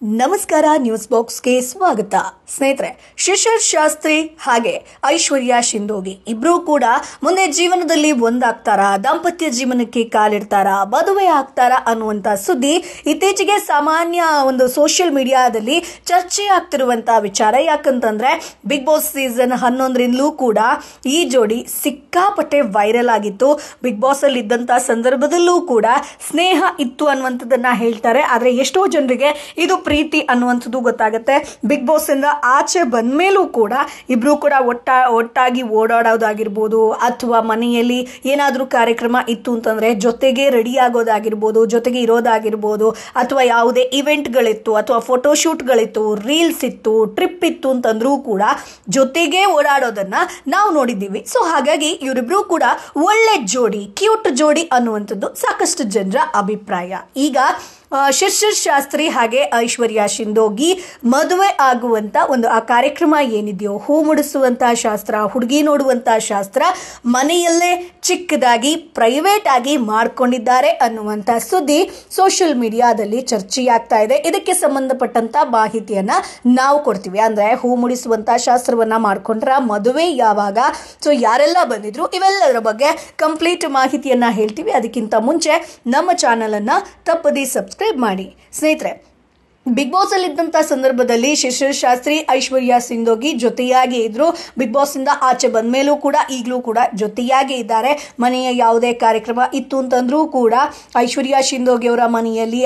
ನಮಸ್ಕಾರ, ನ್ಯೂಸ್ ಬಾಕ್ಸ್ಗೆ ಸ್ವಾಗತ. ಸ್ನೇಹಿತರೆ, ಶಿಶಿರ್ ಶಾಸ್ತ್ರಿ ಹಾಗೆ ಐಶ್ವರ್ಯ ಶಿಂದೋಗಿ ಇಬ್ರು ಕೂಡ ಮುಂದೆ ಜೀವನದಲ್ಲಿ ಒಂದಾಗ್ತಾರಾ, ದಾಂಪತ್ಯ ಜೀವನಕ್ಕೆ ಕಾಲಿಡ್ತಾರಾ, ಮದುವೆ ಆಗ್ತಾರಾ ಅನ್ನುವಂತ ಸುದ್ದಿ ಇತ್ತೀಚೆಗೆ ಸಾಮಾನ್ಯ ಒಂದು ಸೋಷಿಯಲ್ ಮೀಡಿಯಾದಲ್ಲಿ ಚರ್ಚೆ ಆಗ್ತಿರುವಂತಹ ವಿಚಾರ. ಯಾಕಂತಂದ್ರೆ ಬಿಗ್ ಬಾಸ್ ಸೀಸನ್ 11ರಿಂದಲೂ ಕೂಡ ಈ ಜೋಡಿ ಸಿಕ್ಕಾಪಟ್ಟೆ ವೈರಲ್ ಆಗಿತ್ತು. ಬಿಗ್ ಬಾಸ್ ಅಲ್ಲಿ ಇದ್ದಂತ ಸಂದರ್ಭದಲ್ಲೂ ಕೂಡ ಸ್ನೇಹ ಇತ್ತು ಅನ್ನುವಂಥದ್ದನ್ನ ಹೇಳ್ತಾರೆ. ಆದ್ರೆ ಎಷ್ಟೋ ಜನರಿಗೆ ಇದು ಪ್ರೀತಿ ಅನ್ನುವಂಥದ್ದು ಗೊತ್ತಾಗುತ್ತೆ. ಬಿಗ್ ಬಾಸ್ ಇಂದ ಆಚೆ ಬಂದ್ಮೇಲೂ ಕೂಡ ಇಬ್ರು ಕೂಡ ಒಟ್ಟಾಗಿ ಓಡಾಡೋದಾಗಿರ್ಬೋದು, ಅಥವಾ ಮನೆಯಲ್ಲಿ ಏನಾದ್ರೂ ಕಾರ್ಯಕ್ರಮ ಇತ್ತು ಅಂತಂದ್ರೆ ಜೊತೆಗೆ ರೆಡಿ ಆಗೋದಾಗಿರ್ಬೋದು, ಜೊತೆಗೆ ಇರೋದಾಗಿರ್ಬೋದು, ಅಥವಾ ಯಾವುದೇ ಇವೆಂಟ್ಗಳಿತ್ತು ಅಥವಾ ಫೋಟೋಶೂಟ್ಗಳಿತ್ತು, ರೀಲ್ಸ್ ಇತ್ತು, ಟ್ರಿಪ್ ಇತ್ತು ಅಂತಂದ್ರೂ ಕೂಡ ಜೊತೆಗೆ ಓಡಾಡೋದನ್ನ ನಾವು ನೋಡಿದ್ದೀವಿ. ಸೊ ಹಾಗಾಗಿ ಇವರಿಬ್ರು ಕೂಡ ಒಳ್ಳೆ ಜೋಡಿ, ಕ್ಯೂಟ್ ಜೋಡಿ ಅನ್ನುವಂಥದ್ದು ಸಾಕಷ್ಟು ಜನರ ಅಭಿಪ್ರಾಯ. ಈಗ ಶಿಶಿರ್ ಶಾಸ್ತ್ರಿ ಹಾಗೆ ಐಶ್ವರ್ಯ ಶಿಂದೋಗಿ ಮದುವೆ ಆಗುವಂತ ಒಂದು ಆ ಕಾರ್ಯಕ್ರಮ ಏನಿದೆಯೋ, ಹೂ ಮುಡಿಸುವಂತಹ ಶಾಸ್ತ್ರ, ಹುಡುಗಿ ನೋಡುವಂತಹ ಶಾಸ್ತ್ರ ಮನೆಯಲ್ಲೇ ಚಿಕ್ಕದಾಗಿ ಪ್ರೈವೇಟ್ ಆಗಿ ಮಾಡ್ಕೊಂಡಿದ್ದಾರೆ ಅನ್ನುವಂತ ಸುದ್ದಿ ಸೋಷಿಯಲ್ ಮೀಡಿಯಾದಲ್ಲಿ ಚರ್ಚೆಯಾಗ್ತಾ ಇದೆ. ಇದಕ್ಕೆ ಸಂಬಂಧಪಟ್ಟಂತ ಮಾಹಿತಿಯನ್ನ ನಾವು ಕೊಡ್ತೀವಿ. ಅಂದ್ರೆ ಹೂ ಮುಡಿಸುವಂತ ಶಾಸ್ತ್ರವನ್ನ ಮಾಡ್ಕೊಂಡ್ರ, ಮದುವೆ ಯಾವಾಗ, ಸೊ ಯಾರೆಲ್ಲ ಬಂದಿದ್ರು, ಇವೆಲ್ಲದರ ಬಗ್ಗೆ ಕಂಪ್ಲೀಟ್ ಮಾಹಿತಿಯನ್ನ ಹೇಳ್ತೀವಿ. ಅದಕ್ಕಿಂತ ಮುಂಚೆ ನಮ್ಮ ಚಾನೆಲ್ ಅನ್ನ ತಪ್ಪದೇ ಸಬ್ಸ್ಕ್ರೈಬ್ ಮಾಡಿ. ಸ್ನೇಹಿತರೆ, ಬಿಗ್ ಬಾಸ್ ಅಲ್ಲಿ ಇದ್ದಂತ ಸಂದರ್ಭದಲ್ಲಿ ಶಿಶಿರ್ ಶಾಸ್ತ್ರಿ ಐಶ್ವರ್ಯ ಶಿಂದೋಗಿ ಜೊತೆಯಾಗಿ ಇದ್ರು. ಬಿಗ್ ಬಾಸ್ ಇಂದ ಆಚೆ ಬಂದ ಮೇಲೂ ಕೂಡ ಈಗಲೂ ಕೂಡ ಜೊತೆಯಾಗಿ ಇದ್ದಾರೆ. ಮನೆಯ ಯಾವುದೇ ಕಾರ್ಯಕ್ರಮ ಇತ್ತು ಅಂತಂದ್ರೂ ಕೂಡ ಐಶ್ವರ್ಯ ಶಿಂದೋಗಿ ಅವರ ಮನೆಯಲ್ಲಿ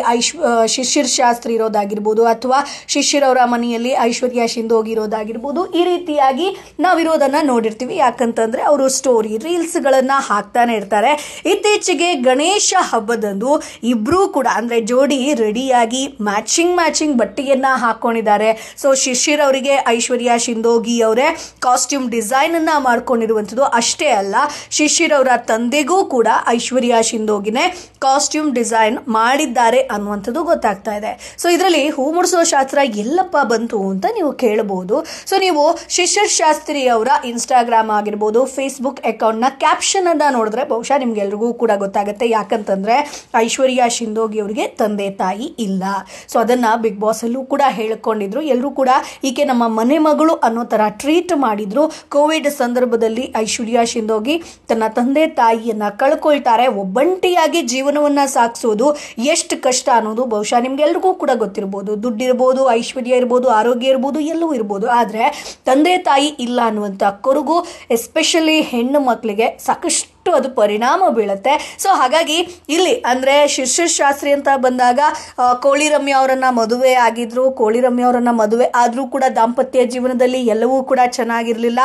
ಶಿಶಿರ್ ಶಾಸ್ತ್ರಿ ಇರೋದಾಗಿರ್ಬೋದು, ಅಥವಾ ಶಿಶಿರ್ ಅವರ ಮನೆಯಲ್ಲಿ ಐಶ್ವರ್ಯ ಶಿಂದೋಗಿ ಇರೋದಾಗಿರ್ಬೋದು, ಈ ರೀತಿಯಾಗಿ ನಾವಿರೋದನ್ನ ನೋಡಿರ್ತೀವಿ. ಯಾಕಂತಂದ್ರೆ ಅವರು ಸ್ಟೋರಿ ರೀಲ್ಸ್ ಗಳನ್ನ ಹಾಕ್ತಾನೆ ಇರ್ತಾರೆ. ಇತ್ತೀಚೆಗೆ ಗಣೇಶ ಹಬ್ಬದಂದು ಇಬ್ರು ಕೂಡ ಅಂದ್ರೆ ಜೋಡಿ ರೆಡಿಯಾಗಿ ಮ್ಯಾಚಿಂಗ್ ಬಟ್ಟೆಯನ್ನ ಹಾಕೊಂಡಿದ್ದಾರೆ. ಸೊ ಶಿಶಿರ್ ಅವರಿಗೆ ಐಶ್ವರ್ಯ ಶಿಂದೋಗಿ ಅವರೇ ಕಾಸ್ಟ್ಯೂಮ್ ಡಿಸೈನ್ ಅನ್ನ ಮಾಡ್ಕೊಂಡಿರುವಂಥದ್ದು. ಅಷ್ಟೇ ಅಲ್ಲ, ಶಿಶಿರ್ ಅವರ ತಂದೆಗೂ ಕೂಡ ಐಶ್ವರ್ಯ ಶಿಂದೋಗಿನೇ ಕಾಸ್ಟ್ಯೂಮ್ ಡಿಸೈನ್ ಮಾಡಿದ್ದಾರೆ ಅನ್ನುವಂಥದ್ದು ಗೊತ್ತಾಗ್ತಾ ಇದೆ. ಸೊ ಇದರಲ್ಲಿ ಹೂ ಮುಡಿಸೋ ಶಾಸ್ತ್ರ ಎಲ್ಲಪ್ಪ ಬಂತು ಅಂತ ನೀವು ಕೇಳಬಹುದು. ಸೊ ನೀವು ಶಿಶಿರ್ ಶಾಸ್ತ್ರಿ ಅವರ ಇನ್ಸ್ಟಾಗ್ರಾಮ್ ಆಗಿರ್ಬೋದು, ಫೇಸ್ಬುಕ್ ಅಕೌಂಟ್ ನ ಕ್ಯಾಪ್ಷನ್ ಅನ್ನ ನೋಡಿದ್ರೆ ಬಹುಶಃ ನಿಮ್ಗೆಲ್ರಿಗೂ ಕೂಡ ಗೊತ್ತಾಗುತ್ತೆ. ಯಾಕಂತಂದ್ರೆ ಐಶ್ವರ್ಯ ಶಿಂದೋಗಿ ಅವರಿಗೆ ತಂದೆ ತಾಯಿ ಇಲ್ಲ. ಸೊ ಅದನ್ನ ಬಿಗ್ ಬಾಸ್ ಅಲ್ಲೂ ಕೂಡ ಹೇಳಿಕೊಂಡಿದ್ರು. ಎಲ್ಲರೂ ಕೂಡ ಈಕೆ ನಮ್ಮ ಮನೆ ಮಗಳು ಅನ್ನೋ ತರ ಟ್ರೀಟ್ ಮಾಡಿದ್ರು. ಕೋವಿಡ್ ಸಂದರ್ಭದಲ್ಲಿ ಐಶ್ವರ್ಯ ಶಿಂದೋಗಿ ತನ್ನ ತಂದೆ ತಾಯಿಯನ್ನ ಕಳ್ಕೊಳ್ತಾರೆ. ಒಬ್ಬಂಟಿಯಾಗಿ ಜೀವನವನ್ನ ಸಾಗಿಸೋದು ಎಷ್ಟು ಕಷ್ಟ ಅನ್ನೋದು ಬಹುಶಃ ನಿಮ್ಗೆಲ್ರಿಗೂ ಕೂಡ ಗೊತ್ತಿರ್ಬೋದು. ದುಡ್ಡಿರ್ಬೋದು, ಐಶ್ವರ್ಯ ಇರ್ಬೋದು, ಆರೋಗ್ಯ ಇರ್ಬೋದು, ಎಲ್ಲವೂ ಇರ್ಬೋದು. ಆದ್ರೆ ತಂದೆ ತಾಯಿ ಇಲ್ಲ ಅನ್ನುವಂತ ಕೊರಗು ಎಸ್ಪೆಷಲಿ ಹೆಣ್ಣು ಮಕ್ಕಳಿಗೆ ಸಾಕಷ್ಟು ಅದು ಪರಿಣಾಮ ಬೀಳುತ್ತೆ. ಸೊ ಹಾಗಾಗಿ ಇಲ್ಲಿ ಅಂದ್ರೆ ಶಿಶಿರ್ ಶಾಸ್ತ್ರಿ ಅಂತ ಬಂದಾಗ ಕೋಳಿ ರಮ್ಯಾ ಅವರನ್ನ ಮದುವೆ ಆಗಿದ್ರು. ಕೋಳಿ ರಮ್ಯಾ ಅವರನ್ನ ಮದುವೆ ಆದ್ರೂ ಕೂಡ ದಾಂಪತ್ಯ ಜೀವನದಲ್ಲಿ ಎಲ್ಲವೂ ಕೂಡ ಚೆನ್ನಾಗಿರ್ಲಿಲ್ಲ.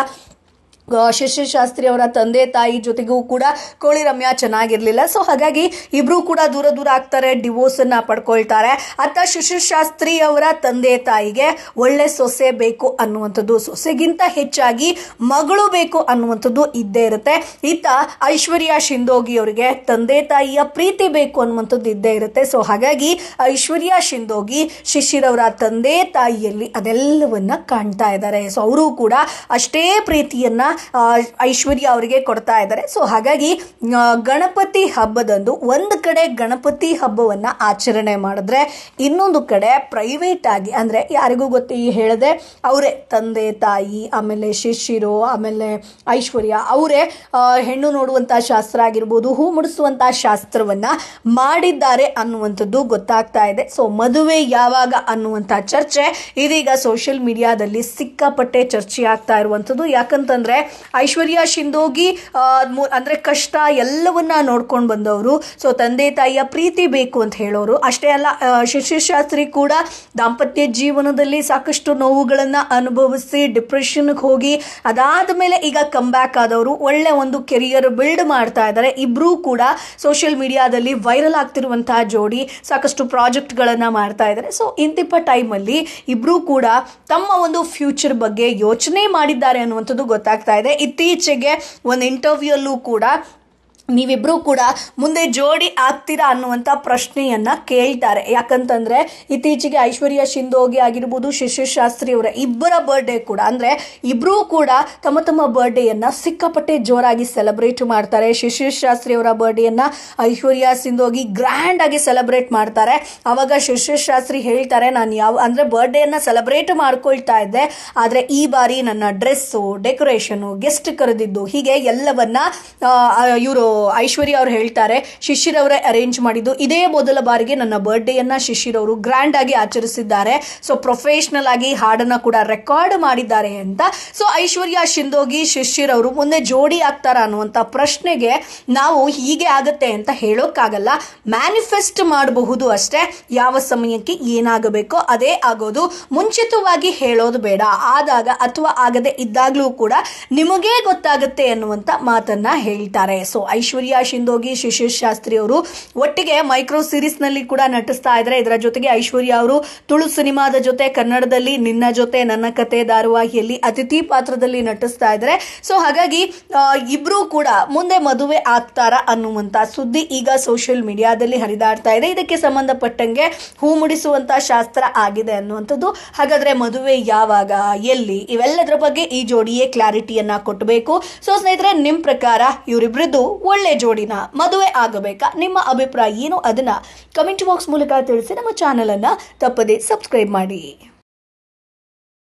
ಶಿಶಿರ್ ಶಾಸ್ತ್ರಿ ಅವರ ತಂದೆ ತಾಯಿ ಜೊತೆಗೂ ಕೂಡ ಕೋಳಿ ರಮ್ಯಾ ಚೆನ್ನಾಗಿರ್ಲಿಲ್ಲ. ಸೊ ಹಾಗಾಗಿ ಇಬ್ರು ಕೂಡ ದೂರ ಆಗ್ತಾರೆ, ಡಿವೋರ್ಸ್ ಅನ್ನ ಪಡ್ಕೊಳ್ತಾರೆ. ಅತ್ತ ಶಿಶಿರ್ ಶಾಸ್ತ್ರಿ ಅವರ ತಂದೆ ತಾಯಿಗೆ ಒಳ್ಳೆ ಸೊಸೆ ಬೇಕು ಅನ್ನುವಂಥದ್ದು, ಸೊಸೆಗಿಂತ ಹೆಚ್ಚಾಗಿ ಮಗಳು ಬೇಕು ಅನ್ನುವಂಥದ್ದು ಇದ್ದೇ ಇರುತ್ತೆ. ಇತ್ತ ಐಶ್ವರ್ಯ ಶಿಂದೋಗಿ ಅವರಿಗೆ ತಂದೆ ತಾಯಿಯ ಪ್ರೀತಿ ಬೇಕು ಅನ್ನುವಂಥದ್ದು ಇದ್ದೇ ಇರುತ್ತೆ. ಸೊ ಹಾಗಾಗಿ ಐಶ್ವರ್ಯ ಶಿಂದೋಗಿ ಶಿಶಿರ್ ಅವರ ತಂದೆ ತಾಯಿಯಲ್ಲಿ ಅದೆಲ್ಲವನ್ನ ಕಾಣ್ತಾ ಇದ್ದಾರೆ. ಸೊ ಅವರು ಕೂಡ ಅಷ್ಟೇ ಪ್ರೀತಿಯನ್ನ ಐಶ್ವರ್ಯ ಅವರಿಗೆ ಕೊಡ್ತಾ ಇದ್ದಾರೆ. ಸೊ ಹಾಗಾಗಿ ಗಣಪತಿ ಹಬ್ಬದಂದು ಒಂದು ಕಡೆ ಗಣಪತಿ ಹಬ್ಬವನ್ನ ಆಚರಣೆ ಮಾಡಿದ್ರೆ, ಇನ್ನೊಂದು ಕಡೆ ಪ್ರೈವೇಟ್ ಆಗಿ ಅಂದ್ರೆ ಯಾರಿಗೂ ಗೊತ್ತಿ ಹೇಳದೆ ಅವರೇ ತಂದೆ ತಾಯಿ, ಆಮೇಲೆ ಶಿಶಿರು, ಆಮೇಲೆ ಐಶ್ವರ್ಯ ಅವರೇ ಹೆಣ್ಣು ನೋಡುವಂತಹ ಶಾಸ್ತ್ರ ಆಗಿರ್ಬೋದು, ಹೂ ಮುಡಿಸುವಂತಹ ಶಾಸ್ತ್ರವನ್ನ ಮಾಡಿದ್ದಾರೆ ಅನ್ನುವಂಥದ್ದು ಗೊತ್ತಾಗ್ತಾ ಇದೆ. ಸೊ ಮದುವೆ ಯಾವಾಗ ಅನ್ನುವಂಥ ಚರ್ಚೆ ಇದೀಗ ಸೋಷಿಯಲ್ ಮೀಡಿಯಾದಲ್ಲಿ ಸಿಕ್ಕಾಪಟ್ಟೆ ಚರ್ಚೆ ಆಗ್ತಾ ಇರುವಂಥದ್ದು. ಯಾಕಂತಂದ್ರೆ ಐಶ್ವರ್ಯ ಶಿಂದೋಗಿ ಅಂದ್ರೆ ಕಷ್ಟ ಎಲ್ಲವನ್ನ ನೋಡ್ಕೊಂಡು ಬಂದವರು. ಸೊ ತಂದೆ ತಾಯಿಯ ಪ್ರೀತಿ ಬೇಕು ಅಂತ ಹೇಳೋರು. ಅಷ್ಟೇ ಅಲ್ಲ, ಶಿಶಿರ್ ಶಾಸ್ತ್ರಿ ಕೂಡ ದಾಂಪತ್ಯ ಜೀವನದಲ್ಲಿ ಸಾಕಷ್ಟು ನೋವುಗಳನ್ನ ಅನುಭವಿಸಿ ಡಿಪ್ರೆಷನ್ಗೆ ಹೋಗಿ ಅದಾದ ಮೇಲೆ ಈಗ ಕಮ್ ಬ್ಯಾಕ್ ಆದವರು, ಒಳ್ಳೆ ಒಂದು ಕೆರಿಯರ್ ಬಿಲ್ಡ್ ಮಾಡ್ತಾ ಇದ್ದಾರೆ. ಇಬ್ರು ಕೂಡ ಸೋಷಿಯಲ್ ಮೀಡಿಯಾದಲ್ಲಿ ವೈರಲ್ ಆಗ್ತಿರುವಂತಹ ಜೋಡಿ, ಸಾಕಷ್ಟು ಪ್ರಾಜೆಕ್ಟ್ ಗಳನ್ನ ಮಾಡ್ತಾ ಇದ್ದಾರೆ. ಸೊ ಇಂತಿಪ್ಪ ಟೈಮ್ ಅಲ್ಲಿ ಇಬ್ರು ಕೂಡ ತಮ್ಮ ಒಂದು ಫ್ಯೂಚರ್ ಬಗ್ಗೆ ಯೋಚನೆ ಮಾಡಿದ್ದಾರೆ ಅನ್ನುವಂಥದ್ದು ಗೊತ್ತಾಗ್ತಾ ಇದೆ. ಇತ್ತೀಚೆಗೆ ಒಂದು ಇಂಟರ್ವ್ಯೂ ಅಲ್ಲೂ ಕೂಡ ನೀವಿಬ್ರು ಕೂಡ ಮುಂದೆ ಜೋಡಿ ಆಗ್ತೀರಾ ಅನ್ನುವಂಥ ಪ್ರಶ್ನೆಯನ್ನ ಕೇಳ್ತಾರೆ. ಯಾಕಂತಂದ್ರೆ ಇತ್ತೀಚೆಗೆ ಐಶ್ವರ್ಯ ಶಿಂದೋಗಿ ಆಗಿರ್ಬೋದು, ಶಿಶಿರ್ ಶಾಸ್ತ್ರಿ ಅವರ ಇಬ್ಬರ ಬರ್ಡೇ ಕೂಡ, ಅಂದ್ರೆ ಇಬ್ರು ಕೂಡ ತಮ್ಮ ತಮ್ಮ ಬರ್ಡೇಯನ್ನ ಸಿಕ್ಕಾಪಟ್ಟೆ ಜೋರಾಗಿ ಸೆಲೆಬ್ರೇಟ್ ಮಾಡ್ತಾರೆ. ಶಿಶಿರ್ ಶಾಸ್ತ್ರಿ ಅವರ ಬರ್ಡೇಯನ್ನ ಐಶ್ವರ್ಯ ಶಿಂದೋಗಿ ಗ್ರ್ಯಾಂಡ್ ಆಗಿ ಸೆಲೆಬ್ರೇಟ್ ಮಾಡ್ತಾರೆ. ಅವಾಗ ಶಿಶಿರ್ ಶಾಸ್ತ್ರಿ ಹೇಳ್ತಾರೆ, ನಾನು ಅಂದ್ರೆ ಬರ್ಡೇಯನ್ನ ಸೆಲೆಬ್ರೇಟ್ ಮಾಡ್ಕೊಳ್ತಾ ಇದ್ದೆ, ಆದ್ರೆ ಈ ಬಾರಿ ನನ್ನ ಡ್ರೆಸ್ಸು, ಡೆಕೋರೇಷನು, ಗೆಸ್ಟ್ ಕರೆದಿದ್ದು, ಹೀಗೆ ಎಲ್ಲವನ್ನ ಇವರು ಐಶ್ವರ್ಯ ಅವರು ಹೇಳ್ತಾರೆ ಶಿಶಿರ್ ಅವರೇ ಅರೇಂಜ್ ಮಾಡಿದ್ದು. ಇದೇ ಮೊದಲ ಬಾರಿಗೆ ನನ್ನ ಬರ್ಡೇಯನ್ನ ಶಿಶಿರ್ ಅವರು ಗ್ರ್ಯಾಂಡ್ ಆಗಿ ಆಚರಿಸಿದ್ದಾರೆ. ಸೊ ಪ್ರೊಫೆಷನಲ್ ಆಗಿ ಹಾಡನ್ನ ಕೂಡ ರೆಕಾರ್ಡ್ ಮಾಡಿದ್ದಾರೆ ಅಂತ. ಸೊ ಐಶ್ವರ್ಯ ಶಿಂದೋಗಿ ಶಿಶಿರ್ ಅವರು ಮುಂದೆ ಜೋಡಿ ಆಗ್ತಾರ ಅನ್ನುವಂತ ಪ್ರಶ್ನೆಗೆ ನಾವು ಹೀಗೆ ಆಗತ್ತೆ ಅಂತ ಹೇಳೋಕ್ಕಾಗಲ್ಲ, ಮ್ಯಾನಿಫೆಸ್ಟ್ ಮಾಡಬಹುದು ಅಷ್ಟೇ. ಯಾವ ಸಮಯಕ್ಕೆ ಏನಾಗಬೇಕೋ ಅದೇ ಆಗೋದು, ಮುಂಚಿತವಾಗಿ ಹೇಳೋದು ಬೇಡ. ಆದಾಗ ಅಥವಾ ಆಗದೆ ಇದ್ದಾಗ್ಲೂ ಕೂಡ ನಿಮಗೇ ಗೊತ್ತಾಗುತ್ತೆ ಅನ್ನುವಂತ ಮಾತನ್ನ ಹೇಳ್ತಾರೆ. ಸೊ ಐಶ್ವರ್ಯ ಶಿಂದೋಗಿ, ಶಿಶಿರ್ ಶಾಸ್ತ್ರಿ ಅವರು ಒಟ್ಟಿಗೆ ಮೈಕ್ರೋ ಸೀರೀಸ್ ನಲ್ಲಿ ಕೂಡ ನಟಿಸ್ತಾ ಇದ್ದಾರೆ. ಇದರ ಜೊತೆಗೆ ಐಶ್ವರ್ಯ ಅವರು ತುಳು ಸಿನಿಮಾದ ಜೊತೆ ಕನ್ನಡದಲ್ಲಿ ನಿನ್ನ ಜೊತೆ ನನ್ನ ಕತೆ ಧಾರಾವಾಹಿಯಲ್ಲಿ ಅತಿಥಿ ಪಾತ್ರದಲ್ಲಿ ನಟಿಸ್ತಾ ಇದ್ದಾರೆ. ಸೊ ಹಾಗಾಗಿ ಇಬ್ರು ಕೂಡ ಮುಂದೆ ಮದುವೆ ಆಗ್ತಾರ ಅನ್ನುವಂತ ಸುದ್ದಿ ಈಗ ಸೋಷಿಯಲ್ ಮೀಡಿಯಾದಲ್ಲಿ ಹರಿದಾಡ್ತಾ ಇದೆ. ಇದಕ್ಕೆ ಸಂಬಂಧಪಟ್ಟಂಗೆ ಹೂ ಮುಡಿಸುವಂತ ಶಾಸ್ತ್ರ ಆಗಿದೆ ಅನ್ನುವಂಥದ್ದು. ಹಾಗಾದ್ರೆ ಮದುವೆ ಯಾವಾಗ, ಎಲ್ಲಿ, ಇವೆಲ್ಲದರ ಬಗ್ಗೆ ಈ ಜೋಡಿಯೇ ಕ್ಲಾರಿಟಿಯನ್ನ ಕೊಟ್ಟಬೇಕು. ಸೊ ಸ್ನೇಹಿತರೆ, ನಿಮ್ ಪ್ರಕಾರ ಇವರಿಬ್ರದ್ದು ಒಳ್ಳೆ ಜೋಡಿನ, ಮದುವೆ ಆಗಬೇಕಾ? ನಿಮ್ಮ ಅಭಿಪ್ರಾಯ ಏನು ಅದನ್ನ ಕಮೆಂಟ್ ಬಾಕ್ಸ್ ಮೂಲಕ ತಿಳಿಸಿ. ನಮ್ಮ ಚಾನೆಲ್ ಅನ್ನ ತಪ್ಪದೇ ಸಬ್ಸ್ಕ್ರೈಬ್ ಮಾಡಿ.